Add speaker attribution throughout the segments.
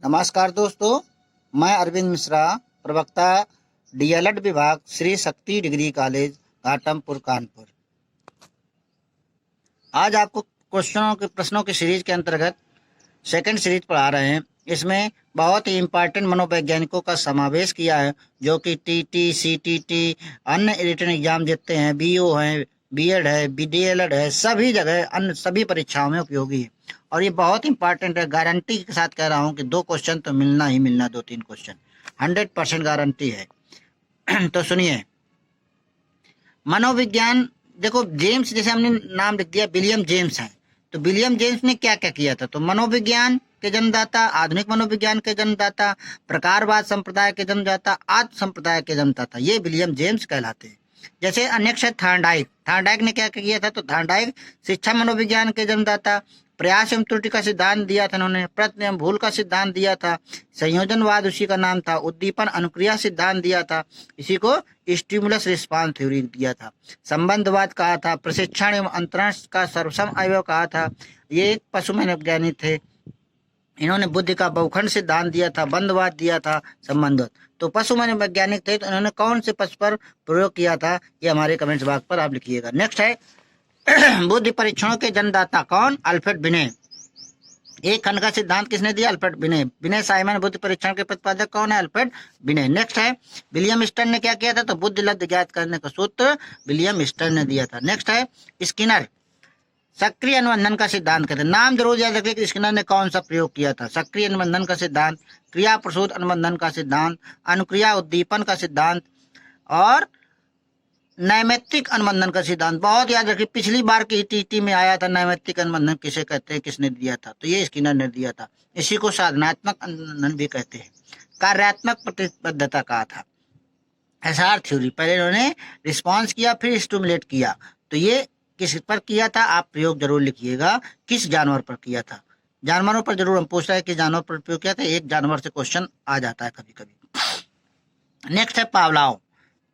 Speaker 1: नमस्कार दोस्तों, मैं अरविंद मिश्रा, प्रवक्ता डीएलएड विभाग, श्री शक्ति डिग्री कॉलेज, घाटमपुर, कानपुर। आज आपको प्रश्नों की सीरीज के अंतर्गत सेकंड सीरीज पढ़ा रहे हैं। इसमें बहुत ही इम्पोर्टेंट मनोवैज्ञानिकों का समावेश किया है, जो कि टीटी, सीटीटी, अन्य रिटन एग्जाम जितने हैं, बीओ है, बीएड है, डीएलएड है, सभी जगह अन्य सभी परीक्षाओं में उपयोगी है। और ये बहुत इंपॉर्टेंट है। गारंटी के साथ कह रहा हूँ कि 2 क्वेश्चन तो मिलना ही मिलना, 2-3 क्वेश्चन 100% गारंटी है। तो सुनिए, मनोविज्ञान। देखो, जेम्स, जैसे हमने नाम लिख दिया, विलियम जेम्स है। तो विलियम जेम्स ने क्या क्या किया था? तो मनोविज्ञान के जन्मदाता, आधुनिक मनोविज्ञान के जन्मदाता, प्रकारवाद संप्रदाय के जन्मदाता, आत्म संप्रदाय के जन्मदाता, ये विलियम जेम्स कहलाते हैं। जैसे नेक्स्ट है थार्नडाइक। थार्नडाइक ने क्या क्या किया था? तो थार्नडाइक शिक्षा मनोविज्ञान के जन्मदाता, प्रयास एवं त्रुटि का सिद्धांत दिया था उन्होंने, प्रयत्न एवं भूल का सिद्धांत दिया था, संयोजनवाद उसी का नाम था, उद्दीपन अनुक्रिया सिद्धांत दिया था, इसी को स्टिमुलस रिस्पांस थ्योरी दिया था, संबंधवाद कहा था, प्रशिक्षण एवं अंतरण का सर्वसम अवयव कहा था। ये एक पशु मनोविज्ञानी थे। इन्होंने बुद्धि का बहुखंड सिद्धांत दिया था, बंधवाद दिया था, संबंधवाद। तो पशु मनोवैज्ञानिक थे, तो इन्होंने कौन से पशु पर प्रयोग किया था, ये हमारे कमेंट्स बॉक्स पर आप लिखिएगा। नेक्स्ट है बुद्धि परीक्षणों के जन्मदाता कौन? अल्फ्रेड बिने। एक खंड का सिद्धांत किसने दिया? अल्फ्रेड बिने। बिने साइमन बुद्धि परीक्षण के प्रतिपादक कौन है? अल्फ्रेड बिने। नेक्स्ट है विलियम स्टर्न ने क्या किया था? तो बुद्धि लब्ध ज्ञात करने का सूत्र विलियम स्टर्न ने दिया था। नेक्स्ट है स्किनर। सक्रिय अनुबंधन का सिद्धांत कहते हैं। नाम जरूर याद रखिए कि स्किनर ने कौन सा प्रयोग किया था। सक्रिय अनुबंधन का सिद्धांत, क्रिया प्रसूत अनुबंधन का सिद्धांत, अनुक्रिया उद्दीपन का सिद्धांत और नैमित्तिक अनुबंधन का सिद्धांत। बहुत याद रखिए, पिछली बार की टीटी में आया था, नैमित्तिक अनुबंधन किसे कहते हैं, किसने दिया था? तो ये स्किनर ने दिया था। इसी को साधनात्मक अनुबंधन भी कहते हैं। कार्यात्मक प्रतिबद्धता कहा था, एसआर थ्योरी। पहले इन्होंने रिस्पॉन्स किया, फिर स्टिमुलेट किया। तो ये किस पर किया था? आप प्रयोग जरूर लिखिएगा, किस जानवर पर किया था। जानवरों पर जरूर हम पूछ रहे हैं कि जानवर पर प्रयोग किया था। एक जानवर से क्वेश्चन आ जाता है कभी कभी। नेक्स्ट है पावलाव।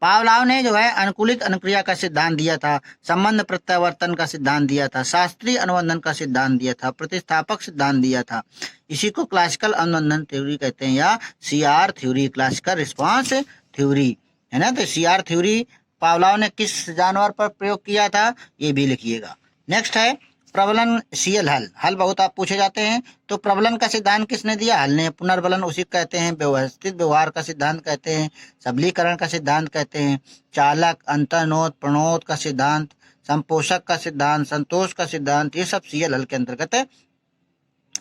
Speaker 1: पावलाव ने जो है अनुकूलित अनुक्रिया का सिद्धांत दिया था, संबंध प्रत्यावर्तन का सिद्धांत दिया था, शास्त्रीय अनुबंधन का सिद्धांत दिया था, प्रतिस्थापक सिद्धांत दिया था। इसी को क्लासिकल अनुबंधन थ्योरी कहते हैं, या CR theory, classical response theory, है ना। तो सीआर थ्योरी पावलाव ने किस जानवर पर प्रयोग किया था, ये भी लिखिएगा। नेक्स्ट है प्रबलनशील हल। हल बहुत आप पूछे जाते हैं। तो प्रबलन का सिद्धांत किसने दिया? हल ने। पुनर्बलन उसी कहते हैं। व्यवस्थित व्यवहार का सिद्धांत कहते हैं। सबलीकरण का सिद्धांत कहते हैं। चालक, अंतर्नोद, प्रणोद का सिद्धांत, संपोषक का सिद्धांत, संतोष का सिद्धांत, ये सब सीएल हल के अंतर्गत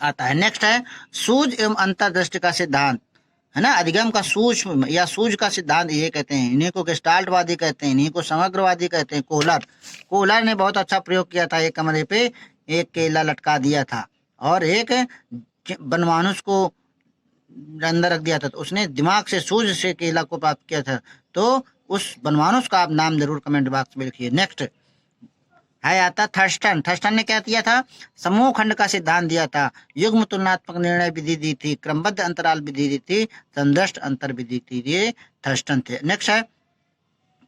Speaker 1: आता है। नेक्स्ट है सूझ एवं अंतर्दृष्टि का सिद्धांत, है ना। अधिगम का सूक्ष्म या सूझ का सिद्धांत ये कहते हैं। इन्हीं को गेस्टाल्टवादी कहते हैं, इन्हीं को समग्रवादी कहते हैं। कोहलर ने बहुत अच्छा प्रयोग किया था। एक कमरे पे एक केला लटका दिया था और एक बनमानुष को अंदर रख दिया था, तो उसने दिमाग से सूझ से केला को प्राप्त किया था। तो उस बनमानुष का आप नाम जरूर कमेंट बॉक्स में लिखिए। नेक्स्ट है आता थर्स्टन। थर्स्टन ने क्या किया था? समूह खंड का सिद्धांत दिया था, युग्म तुलनात्मक निर्णय विधि दी थी, क्रमबद्ध अंतराल विधि दी थी, संदृष्ट अंतर विधि थी। ये थर्स्टन थे। नेक्स्ट है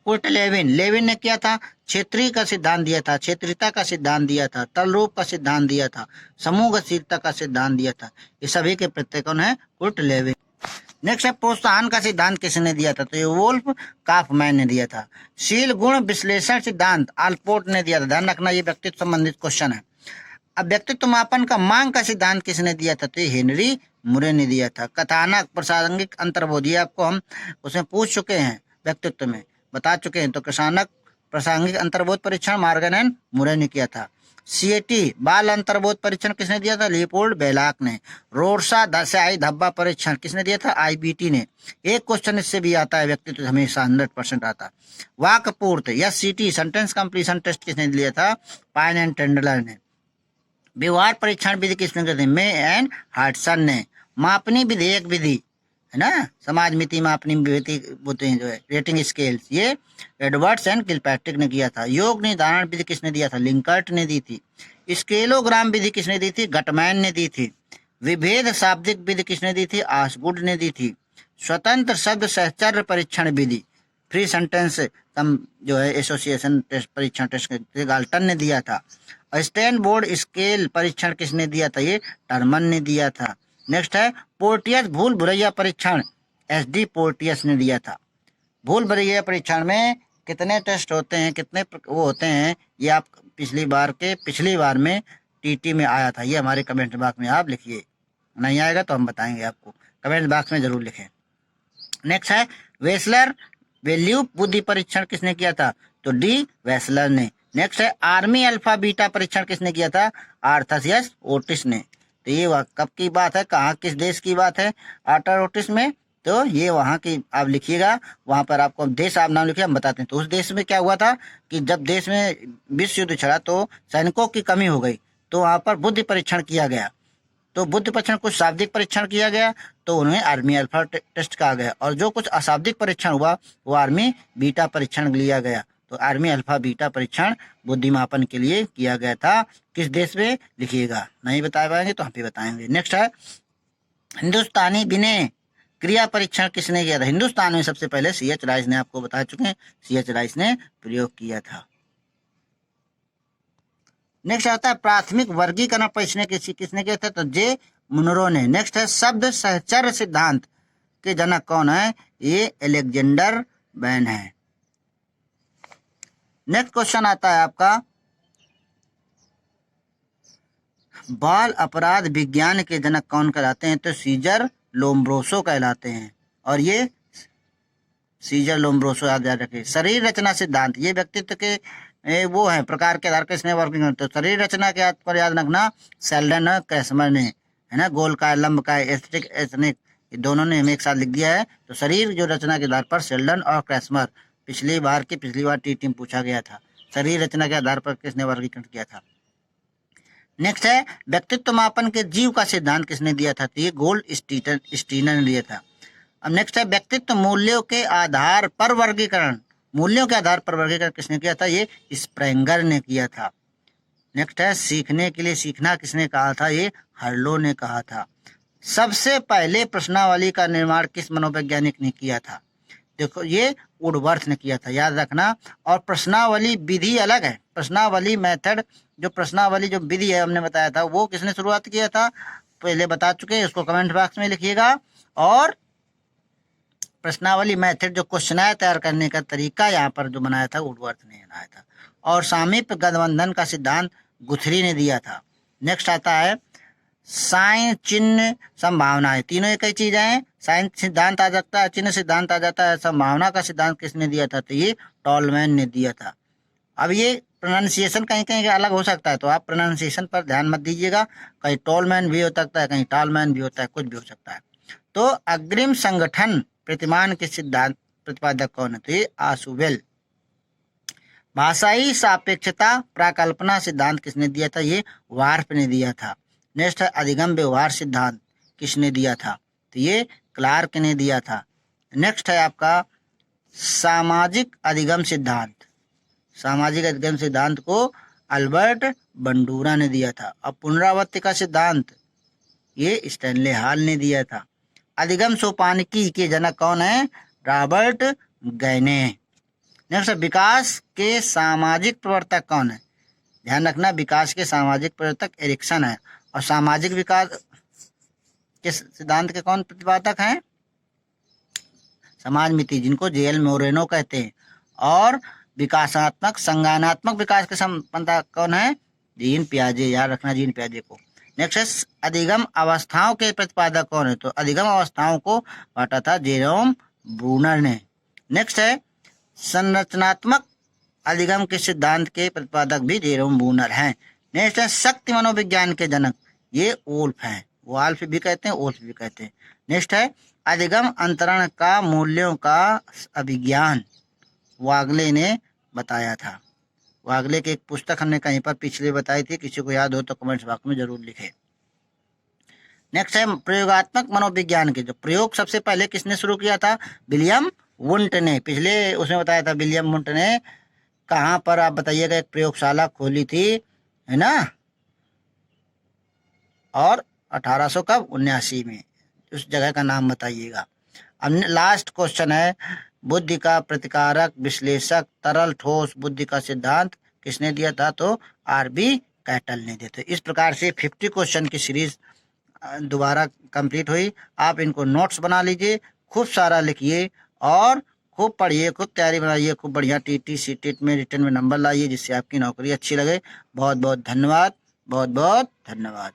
Speaker 1: कुर्ट लेविन। लेविन ने क्या था? क्षेत्रीय का सिद्धांत दिया था, क्षेत्रीयता का सिद्धांत दिया था, तलरूप का सिद्धांत दिया था, समूह गतिशीलता का सिद्धांत दिया था। ये सभी के प्रत्यय कौन है? Kurt Lewin. नेक्स्ट है प्रोत्साहन का सिद्धांत किसने दिया था? तो ये वोल्फ काफमैन ने दिया था। शील गुण विश्लेषण सिद्धांत आल्पोर्ट ने दिया था। ध्यान रखना, ये व्यक्तित्व संबंधित क्वेश्चन है। अब व्यक्तित्व मापन का मांग का सिद्धांत किसने दिया था? तो हेनरी मुरे ने दिया था। कथानक, प्रासंगिक अंतर्बोध, ये आपको हम उसमें पूछ चुके हैं, व्यक्तित्व में बता चुके हैं। तो कथानक, प्रासंगिक अंतर्बोध परीक्षण मार्गन एंड मुरे ने किया था। सीएटी बाल अंतर्बोध परीक्षण किसने दिया था? लियोपोल्ड बेलाक ने। रोरसा दशाई धब्बा परीक्षण किसने दिया था? आईबीटी ने। एक क्वेश्चन इससे भी आता है, व्यक्तित्व हमेशा 100% आता। वाक्पूर्त या सीटी सेंटेंस कंप्लीशन टेस्ट किसने दिया था? पाइन एंड टेंडलर ने। व्यवहार परीक्षण विधि किसने दी थी? मे एंड हार्टसन ने। मापनी विधेयक विधि, है ना, समाज मिति मापनी विधि बोलते हैं जो है, रेटिंग स्केल्स, ये एडवर्ड्स एंड किलपैट्रिक ने किया था। योग निर्धारण विधि किसने दिया था? लिंकर्ट ने दी थी। स्केलोग्राम विधि किसने दी थी? गटमैन ने दी थी। विभेद शाब्दिक विधि किसने दी थी? आसगुड ने दी थी। स्वतंत्र शब्द सहचर्य परीक्षण विधि, फ्री सेंटेंस जो है एसोसिएशन टेस्ट परीक्षण टेस्ट गाल्टन ने दिया था। स्टैंड बोर्ड स्केल परीक्षण किसने दिया था? ये टर्मन ने दिया था। नेक्स्ट है पोर्टियस भूल भुलैया परीक्षण, एसडी पोर्टियस ने दिया था। भूल भुलैया परीक्षण में कितने टेस्ट होते हैं, कितने वो होते हैं, ये आप पिछली बार में टीटी में आया था। ये हमारे कमेंट बॉक्स में आप लिखिए, नहीं आएगा तो हम बताएंगे आपको, कमेंट बॉक्स में जरूर लिखें। नेक्स्ट है वेसलर वैल्यू बुद्धि परीक्षण किसने किया था, तो डी वेसलर ने। नेक्स्ट है आर्मी अल्फा बीटा परीक्षण किसने किया था, आर्थर एस ओटिस ने। तो ये कब की बात है, कहाँ किस देश की बात है, आर्थर ओटिस में, तो ये वहाँ की आप लिखिएगा, वहाँ पर आपको देश आप नाम लिखिए, हम बताते हैं। तो उस देश में क्या हुआ था कि जब देश में विश्व युद्ध छिड़ा तो सैनिकों की कमी हो गई, तो वहाँ पर बुद्धि परीक्षण किया गया। तो बुद्धि परीक्षण कुछ शाब्दिक परीक्षण किया गया, तो उन्हें आर्मी अल्फा टेस्ट कहा गया, और जो कुछ अशाब्दिक परीक्षण हुआ वो आर्मी बीटा परीक्षण लिया गया। तो आर्मी अल्फा बीटा परीक्षण बुद्धिमापन के लिए किया गया था। किस देश में लिखिएगा, नहीं बता पाएंगे तो हम भी बताएंगे। नेक्स्ट है हिंदुस्तानी विनय क्रिया परीक्षण किसने किया था, हिंदुस्तान में सबसे पहले CH राइस ने, आपको बता चुके हैं, CH राइस ने प्रयोग किया था। नेक्स्ट आता है प्राथमिक वर्गीकरण परीक्षण किसने किया था, तो जे मुनरो ने। नेक्स्ट है शब्द सहचर्य सिद्धांत के जनक कौन है, ये अलेक्जेंडर बैन है। नेक्स्ट क्वेश्चन आता है आपका बाल अपराध विज्ञान के जनक कौन कहलाते हैं, तो सीजर लोम्ब्रोसो कहलाते हैं, और ये सीजर लोम्ब्रोसो याद रखें। शरीर रचना सिद्धांत, ये व्यक्तित्व के वो है प्रकार के आधार पर इसमें वर्गीकरण करते हैं। शरीर रचना के पर याद रखना सेल्डन और क्रैस्मर ने, है ना, गोल का लंब का एस्थेटिक एथनिक, दोनों ने हमें एक साथ लिख दिया है। तो शरीर जो रचना के आधार पर सेल्डन और क्रैस्मर, पिछली बार टी में पूछा गया था, शरीर रचना के आधार पर किसने वर्गीकरण किया था। नेक्स्ट है व्यक्तित्व मापन के जीव का सिद्धांत किसने दिया था, तो ये गोल्ड स्टीनर ने दिया था। अब नेक्स्ट है व्यक्तित्व मूल्यों के आधार पर वर्गीकरण, मूल्यों के आधार पर वर्गीकरण किसने किया था, ये स्प्रेंगर ने किया था। नेक्स्ट है सीखने के लिए सीखना किसने कहा था, ये हर्लो ने कहा था। सबसे पहले प्रश्नावली का निर्माण किस मनोवैज्ञानिक ने किया था, देखो ये वुडवर्थ ने किया था, याद रखना। और प्रश्नावली विधि अलग है, प्रश्नावली मेथड, जो प्रश्नावली जो विधि है हमने बताया था, वो किसने शुरुआत किया था, पहले बता चुके हैं, उसको कमेंट बॉक्स में लिखिएगा। और प्रश्नावली मेथड जो क्वेश्चन तैयार करने का तरीका यहाँ पर जो बनाया था वुडवर्थ ने बनाया था। और सामीप्य गठबंधन का सिद्धांत गुथरी ने दिया था। नेक्स्ट आता है साइन चिन्ह संभावनाएं, तीनों एक ही चीज है, साइन सिद्धांत आ जाता है, चिन्ह सिद्धांत आ जाता है, संभावना का सिद्धांत किसने दिया था, तो ये टॉलमैन ने दिया था। अब ये प्रोनाउंसिएशन कहीं कहीं अलग हो सकता है, तो आप प्रोनाउंसिएशन पर ध्यान मत दीजिएगा, कहीं टॉलमैन भी हो सकता है, कहीं टॉलमैन भी होता है, कुछ भी हो सकता है। तो अग्रिम संगठन प्रतिमान के सिद्धांत प्रतिपादक कौन है, तो ये आशुवेल। भाषाई सापेक्षता प्राकल्पना सिद्धांत किसने दिया था, ये वार्फ ने दिया था। नेक्स्ट है अधिगम व्यवहार सिद्धांत किसने दिया था, तो ये क्लार्क ने दिया था। नेक्स्ट है आपका सामाजिक अधिगम सिद्धांत, सामाजिक अधिगम सिद्धांत को अल्बर्ट बंडूरा ने दिया था। अब पुनरावृत्ति का सिद्धांत ये स्टैनले हॉल ने दिया था। अधिगम सोपानिकी के जनक कौन है, रॉबर्ट गैने। नेक्स्ट विकास के सामाजिक प्रवर्तक कौन है, ध्यान रखना विकास के सामाजिक प्रवर्तक एरिक्सन है। और सामाजिक विकास के सिद्धांत के कौन प्रतिपादक हैं, समाज मिति, जिनको जेएल मोरेनो कहते हैं। और विकासात्मक संज्ञानात्मक विकास के संपन्नता कौन है, जीन पियाजे, याद रखना जीन पियाजे को। नेक्स्ट है अधिगम अवस्थाओं के प्रतिपादक कौन है, तो अधिगम अवस्थाओं को बांटा था जेरोम ब्रूनर ने। नेक्स्ट है संरचनात्मक अधिगम के सिद्धांत के प्रतिपादक भी जेरोम ब्रूनर हैं। नेक्स्ट है शक्ति मनोविज्ञान के जनक, ये वोल्फ हैं, वाल्फ भी कहते हैं, वोल्फ भी कहते हैं। नेक्स्ट है अधिगम अंतरण का मूल्यों का अभिज्ञान, वागले ने बताया था। वागले की एक पुस्तक हमने कहीं पर पिछले बताई थी, किसी को याद हो तो कमेंट्स बॉक्स में जरूर लिखे। नेक्स्ट है प्रयोगात्मक मनोविज्ञान के, जो प्रयोग सबसे पहले किसने शुरू किया था, विलियम वुंट ने। पिछले उसमें बताया था विलियम वुंट ने कहाँ पर आप बताइएगा एक प्रयोगशाला खोली थी, है ना, और 1879 में, उस जगह का नाम बताइएगा। अब लास्ट क्वेश्चन है बुद्धि का प्रतिकारक विश्लेषक तरल ठोस बुद्धि का सिद्धांत किसने दिया था, तो आरबी कैटल ने दिया था। इस प्रकार से 50 क्वेश्चन की सीरीज दोबारा कंप्लीट हुई। आप इनको नोट्स बना लीजिए, खूब सारा लिखिए और खूब पढ़िए, खूब तैयारी बनाइए, खूब बढ़िया टीटी सीटेट में रिटर्न में नंबर लाइए, जिससे आपकी नौकरी अच्छी लगे। बहुत बहुत धन्यवाद, बहुत बहुत धन्यवाद।